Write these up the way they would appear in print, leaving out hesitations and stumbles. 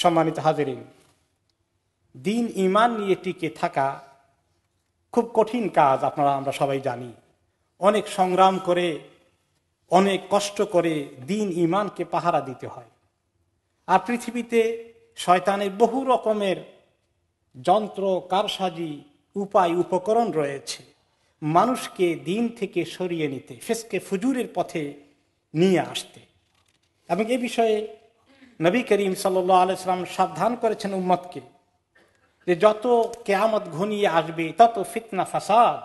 সম্মানিত হাজিরিন, দিন ঈমান নিয়ে টিকে থাকা খুব কঠিন কাজ। আমরা সবাই জানি, অনেক সংগ্রাম করে, অনেক কষ্ট করে দিন ঈমানকে পাহারা দিতে হয়। আর পৃথিবীতে শয়তানের বহু রকমের যন্ত্র, কারসাজি, উপায়, উপকরণ রয়েছে মানুষকে দিন থেকে সরিয়ে নিতে, ফিসকে ফুজুরের পথে নিয়ে আসতে। এবং এ বিষয়ে নবী করিম সাল্লাল্লাহু আলাইহি ওয়াসাল্লাম সাবধান করেছেন উম্মতকে যে যত কিয়ামত ঘনিয়ে আসবে তত ফিতনা ফাসাদ,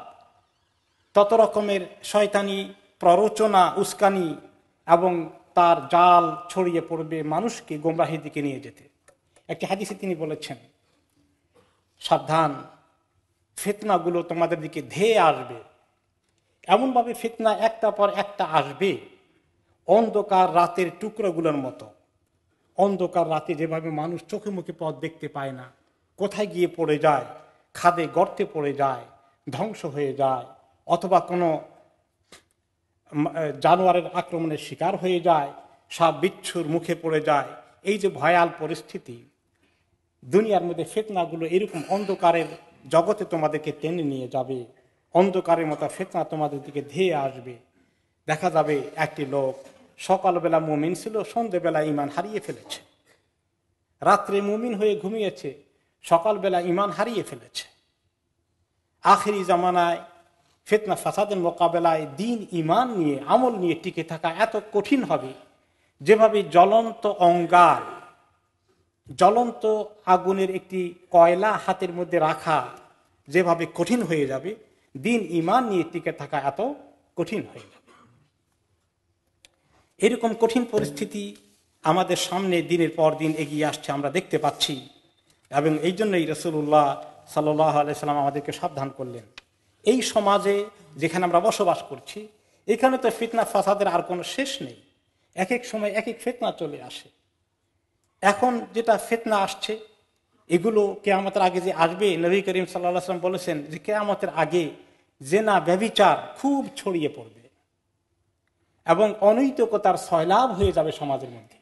তত রকমের শয়তানি প্ররোচনা, উস্কানি এবং তার জাল ছড়িয়ে পড়বে মানুষকে গোমরাহির দিকে নিয়ে যেতে। একটি হাদিসে তিনি বলেছেন, সাবধান, ফিতনাগুলো তোমাদের দিকে ধেয়ে আসবে। এমনভাবে ফিতনা একটা পর একটা আসবে অন্ধকার রাতের টুকরোগুলোর মতো। অন্ধকার রাতে যেভাবে মানুষ চোখে মুখে পথ দেখতে পায় না, কোথায় গিয়ে পড়ে যায়, খাদে গর্তে পড়ে যায়, ধ্বংস হয়ে যায়, অথবা কোনো জানোয়ারের আক্রমণের শিকার হয়ে যায়, সাপ বিচ্ছুর মুখে পড়ে যায়, এই যে ভয়াল পরিস্থিতি, দুনিয়ার মধ্যে ফিতনাগুলো এরকম অন্ধকারের জগতে তোমাদেরকে টেনে নিয়ে যাবে। অন্ধকারের মতো ফিতনা তোমাদের দিকে ধেয়ে আসবে। দেখা যাবে একটি লোক সকালবেলা মুমিন ছিল, সন্ধ্যেবেলা ঈমান হারিয়ে ফেলেছে। রাত্রে মুমিন হয়ে ঘুমিয়েছে, সকালবেলা ঈমান হারিয়ে ফেলেছে। আখেরি জামানায় ফিতনা ফাসাদের মোকাবেলায় দিন ঈমান নিয়ে, আমল নিয়ে টিকে থাকা এত কঠিন হবে, যেভাবে জ্বলন্ত অঙ্গার, জ্বলন্ত আগুনের একটি কয়লা হাতের মধ্যে রাখা যেভাবে কঠিন হয়ে যাবে, দিন ঈমান নিয়ে টিকে থাকা এত কঠিন হয়ে যাবে। এরকম কঠিন পরিস্থিতি আমাদের সামনে দিনের পর দিন এগিয়ে আসছে, আমরা দেখতে পাচ্ছি। এবং এই জন্যই রাসূলুল্লাহ সাল্লাল্লাহু আলাইহি সাল্লাম আমাদেরকে সাবধান করলেন। এই সমাজে যেখানে আমরা বসবাস করছি, এখানে তো ফিতনা ফাসাদের আর কোনো শেষ নেই। এক এক সময় এক এক ফিতনা চলে আসে। এখন যেটা ফিতনা আসছে, এগুলো কিয়ামতের আগে যে আসবে, নবী করিম সাল্লাল্লাহু আলাইহি ওয়াসাল্লাম বলেছেন যে কিয়ামতের আগে জিনা, ব্যভিচার খুব ছড়িয়ে পড়বে এবং অনৈতিকতার সয়লাব হয়ে যাবে সমাজের মধ্যে।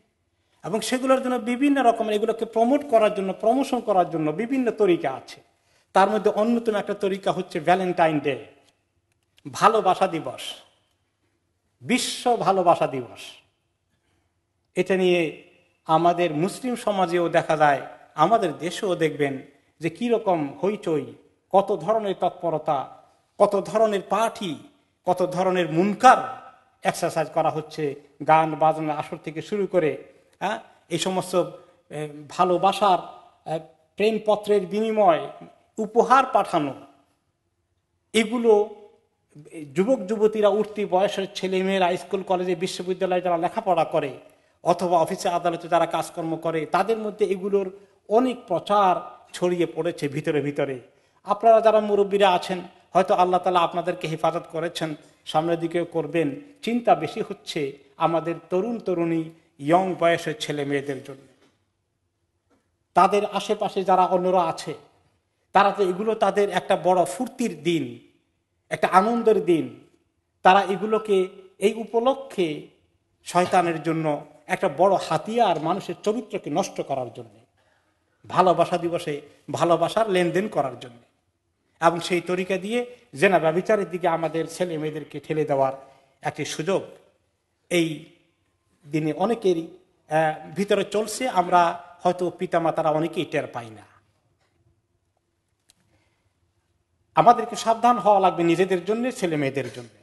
এবং সেগুলোর জন্য বিভিন্ন রকমের, এগুলোকে প্রমোট করার জন্য, প্রমোশন করার জন্য বিভিন্ন তরিকা আছে। তার মধ্যে অন্যতম একটা তরিকা হচ্ছে ভ্যালেন্টাইন ডে, ভালোবাসা দিবস, বিশ্ব ভালোবাসা দিবস। এটা নিয়ে আমাদের মুসলিম সমাজেও দেখা যায়, আমাদের দেশেও দেখবেন যে কিরকম হইচই, কত ধরনের তৎপরতা, কত ধরনের পার্টি, কত ধরনের মুনকার এক্সারসাইজ করা হচ্ছে। গান বাজনা আসর থেকে শুরু করে এই সমস্ত ভালোবাসার প্রেমপত্রের বিনিময়, উপহার পাঠানো, এগুলো যুবক যুবতীরা, উঠতি বয়সের ছেলেমেয়েরা স্কুল কলেজে বিশ্ববিদ্যালয়ে যারা লেখাপড়া করে অথবা অফিসে আদালতে যারা কাজকর্ম করে, তাদের মধ্যে এগুলোর অনেক প্রচার ছড়িয়ে পড়েছে ভিতরে ভিতরে। আপনারা যারা মুরব্বীরা আছেন, হয়তো আল্লাহ তাআলা আপনাদেরকে হেফাজত করেছেন, সামনের দিকেও করবেন। চিন্তা বেশি হচ্ছে আমাদের তরুণ তরুণী, ইয়ং বয়সের ছেলে মেয়েদের জন্য। তাদের আশেপাশে যারা অন্যরা আছে, তারা তো এগুলো তাদের একটা বড় ফুর্তির দিন, একটা আনন্দের দিন। তারা এগুলোকে এই উপলক্ষে শয়তানের জন্য একটা বড় হাতিয়ার, মানুষের চরিত্রকে নষ্ট করার জন্য, ভালোবাসা দিবসে ভালোবাসার লেনদেন করার জন্য, এবং সেই তরিকা দিয়ে জেনা ব্যভিচারের দিকে আমাদের ছেলে মেয়েদেরকে ঠেলে দেওয়ার একটি সুযোগ এই দিনে অনেকেরই ভিতরে চলছে। আমরা হয়তো পিতামাতারা অনেকেই টের পাই না। আমাদেরকে সাবধান হওয়া লাগবে নিজেদের জন্য, ছেলে মেয়েদের জন্য।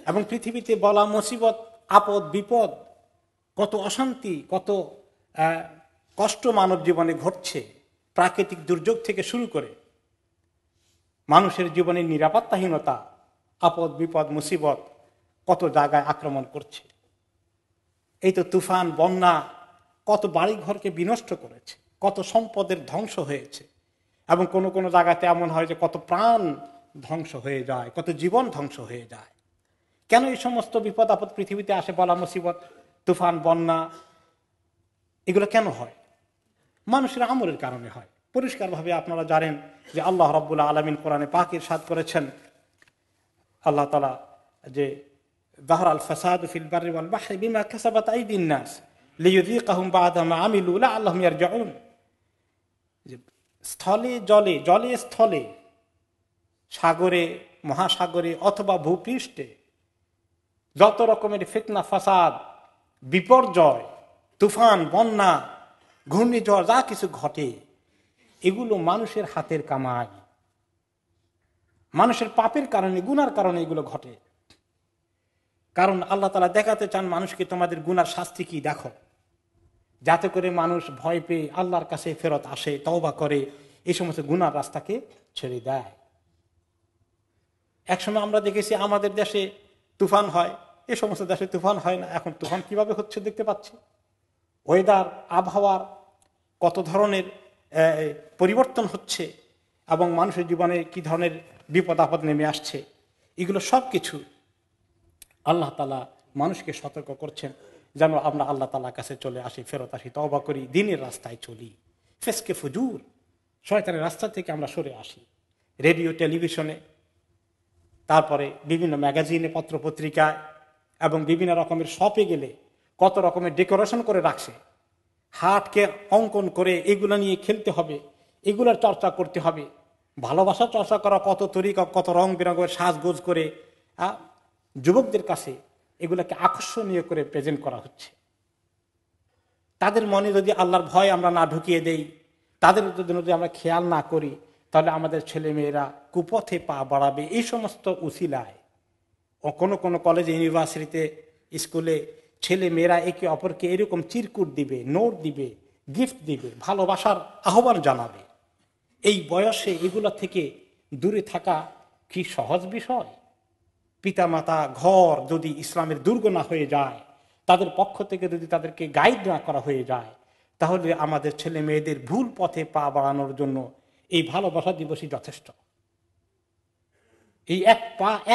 এবং পৃথিবীতে বলা মুসিবত, আপদ, বিপদ, কত অশান্তি, কত কষ্ট মানব জীবনে ঘটছে, প্রাকৃতিক দুর্যোগ থেকে শুরু করে মানুষের জীবনের নিরাপত্তাহীনতা, আপদ বিপদ মুসিবত কত জায়গায় আক্রমণ করছে। এই তো তুফান, বন্যা কত বাড়ি ঘরকে বিনষ্ট করেছে, কত সম্পদের ধ্বংস হয়েছে। এবং কোনো কোনো জায়গাতে এমন হয় যে কত প্রাণ ধ্বংস হয়ে যায়, কত জীবন ধ্বংস হয়ে যায়। কেন এই সমস্ত বিপদ আপদ পৃথিবীতে আসে, বলা মুসিবত, তুফান, বন্যা, এগুলো কেন হয়? মানুষের আমলের কারণে হয়। পরিষ্কারভাবে আপনারা জানেন যে আল্লাহ রাব্বুল আলামিন কোরআনে পাক ইরশাদ করেছেন, আল্লাহ তাআলা যে যাহরাল ফাসাদু ফিল বাররি ওয়াল বাহরি বিমা কাসাবাত আইদিন নাস লিয়ুযীকাহুম বা'দা মা আমিলু লাআল্লাহুম ইয়ারজিউন। স্থলে জলে, জলে স্থলে, সাগরে, মহাসাগরে অথবা ভূপৃষ্ঠে যত রকমের ফিতনা, ফাসাদ, বিপর্যয়, তুফান, বন্যা, ঘূর্ণিঝড় যা কিছু ঘটে, এগুলো মানুষের হাতের কামাই। মানুষের পাপের কারণে, গুনার কারণে এগুলো ঘটে। কারণ আল্লাহ তাআলা দেখাতে চান মানুষকে তোমাদের গুনার শাস্তি কি দেখো, যাতে করে মানুষ ভয় পেয়ে আল্লাহর কাছে ফেরত আসে, তওবা করে, এই সমস্ত গুনার রাস্তাকে ছেড়ে দেয়। একসময় আমরা দেখেছি আমাদের দেশে তুফান হয়, এই সমস্ত দেশে তুফান হয় না। এখন তুফান কিভাবে হচ্ছে দেখতে পাচ্ছি। ওয়েদার, আবহাওয়ার কত ধরনের পরিবর্তন হচ্ছে এবং মানুষের জীবনে কি ধরনের বিপদ আপদ নেমে আসছে, এগুলো সব কিছু আল্লাহ তাআলা মানুষকে সতর্ক করছেন যেন আমরা আল্লাহ তাআলার কাছে চলে আসি, ফেরত আসি, তওবা করি, দ্বীনের রাস্তায় চলি, ফিসকে ফুজুর, শয়তানের রাস্তা থেকে আমরা সরে আসি। রেডিও, টেলিভিশনে, তারপরে বিভিন্ন ম্যাগাজিনে, পত্রপত্রিকায় এবং বিভিন্ন রকমের শপে গেলে কত রকমের ডেকোরেশন করে রাখছে, হাটকে অঙ্কন করে এগুলো নিয়ে খেলতে হবে, এগুলোর চর্চা করতে হবে। ভালোবাসা চর্চা করা কত তরিকা, কত রং বেরঙের সাজগোজ করে যুবকদের কাছে এগুলোকে আকর্ষণীয় করে প্রেজেন্ট করা হচ্ছে। তাদের মনে যদি আল্লাহর ভয় আমরা না ঢুকিয়ে দেই, তাদের যদি আমরা খেয়াল না করি, তাহলে আমাদের ছেলে মেয়েরা কুপথে পা বাড়াবে। এই সমস্ত উসিলায় কোনো কোনো কলেজে, ইউনিভার্সিটিতে, স্কুলে ছেলে মেয়েরা একে অপরকে এরকম চিরকুট দিবে, নোট দিবে, গিফট দিবে, ভালোবাসার আহ্বান জানাবে। এই বয়সে এগুলো থেকে দূরে থাকা কি সহজ বিষয়? পিতামাতা, ঘর যদি ইসলামের দুর্গ না হয়ে যায়, তাদের পক্ষ থেকে যদি তাদেরকে গাইড না করা হয়ে যায়, তাহলে আমাদের ছেলে মেয়েদের ভুল পথে পা বাড়ানোর জন্য এই ভালোবাসা দিবসই যথেষ্ট। এই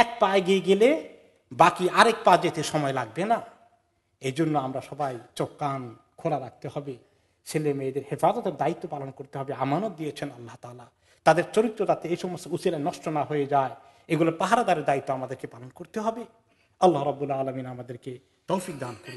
এক পা এগিয়ে গেলে বাকি আরেক পা যেতে সময় লাগবে না। এই জন্য আমরা সবাই চোখ কান খোলা রাখতে হবে, ছেলে মেয়েদের হেফাজতের দায়িত্ব পালন করতে হবে। আমানত দিয়েছেন আল্লাহ তাআলা, তাদের চরিত্র যাতে এই সমস্ত উসিলায় নষ্ট না হয়ে যায়, এগুলো পাহারাদারের দায়িত্ব আমাদেরকে পালন করতে হবে। আল্লাহ রাব্বুল আলামিন আমাদেরকে তৌফিক দান করুন।